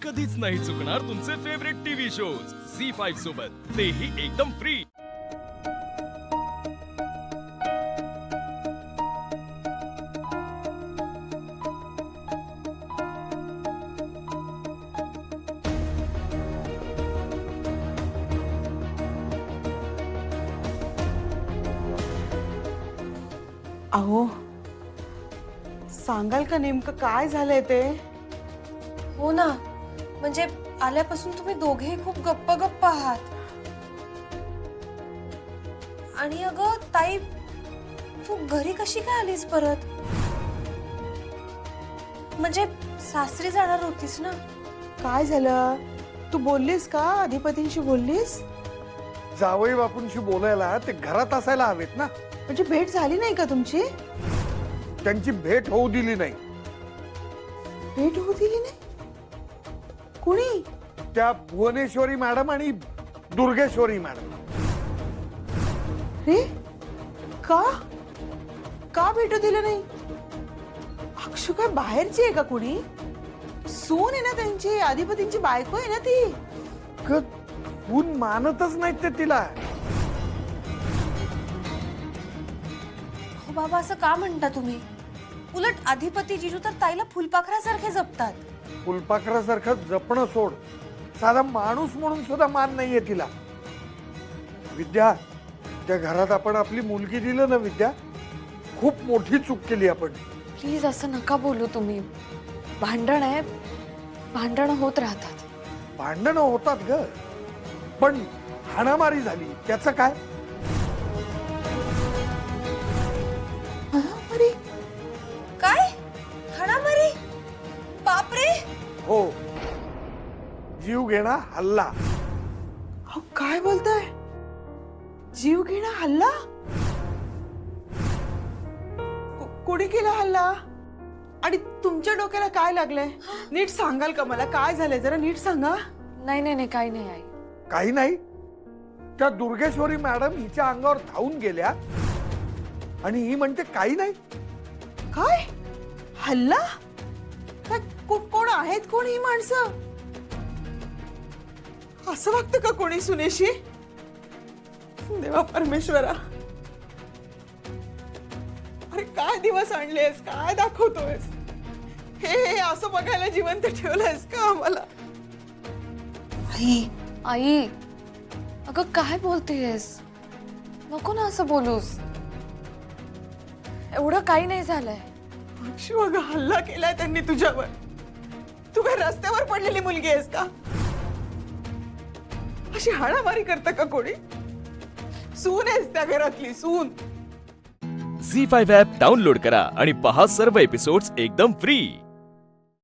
कधीच नाही चुकणार तुमचे फेवरेट टीव्ही शोज झी5 सोबत, तेही एकदम फ्री। अहो, सांगाल का नेमकं काय झालंय ते? हो ना, म्हणजे आल्यापासून तुम्ही दोघेही खूप गप्प आहात। आणि अगं ताई, तू घरी कशी काय आलीस परत? म्हणजे सासरी जाणार होतीस ना? काय झालं? तू बोललीस का? अधिपतींशी बोललीस? जावई बापूंशी बोलायला ते घरात असायला हवेत ना। म्हणजे भेट झाली नाही का तुमची? त्यांची भेट होऊ दिली नाही। भेट होऊ दिली नाही? कुणी? त्या भुवनेश्वरी मॅडम आणि दुर्गेश्वरी मॅडम। रे, का का भेटू दिलं नाही? अक्षु काय बाहेरची आहे का कुणी? सून आहे ना त्यांची, अधिपतींची बायको आहे ना ती। ऊन मानतच नाहीत ते तिला। हो बाबा, असं का म्हणता तुम्ही? उलट अधिपती जिजू तर ताईला फुलपाखरासारखे जपतात। फुलपाखरासारखं जपणं सोड, साधा माणूस म्हणून सुद्धा मान नाहीये तिला। विद्या, त्या घरात आपण आपली मुलगी दिलं ना विद्या, खूप मोठी चूक केली आपण। प्लीज असं नका बोलू तुम्ही। भांडण आहे, भांडण होत राहतात। भांडणं होतात ग, पण हाणामारी झाली त्याचं काय? हाणामारी? काय? हाणामारी? बापरे! हो, जीव घेणा हल्ला। अहो, काय बोलताय? जीव घेणा हल्ला? कुणी केला हल्ला? आणि तुमच्या डोक्याला काय लागलंय? नीट सांगाल का मला? काय झालंय जरा नीट सांगा। नाही नाही नाही, काही नाही आई। काही नाही, त्या दुर्गेश्वरी मॅडम हिच्या अंगावर धावून गेल्या आणि ही म्हणते काही नाही। काय हल्ला? काय कोण आहेत कोण ही माणसं? असं वागतं का कोणी सुनेशी? देवा परमेश्वरा, अरे काय दिवस आणलेस, काय दाखवतोयस? हे असं बघायला जिवंत ठेवलंयस का आम्हाला? आई, अगं काय बोलतेयस? नको ना असं बोलूस। एवढं काही नाही झालंय। अक्षु, अगं हल्ला केलाय त्यांनी तुझ्यावर। तू काय रस्त्यावर पडलेली मुलगी आहेस का? अशी हाणामारी करतं का कोणी? सून आहेस त्या घरातली, सून। झी5 ॲप डाउनलोड करा आणि पहा सर्व एपिसोड्स एकदम फ्री।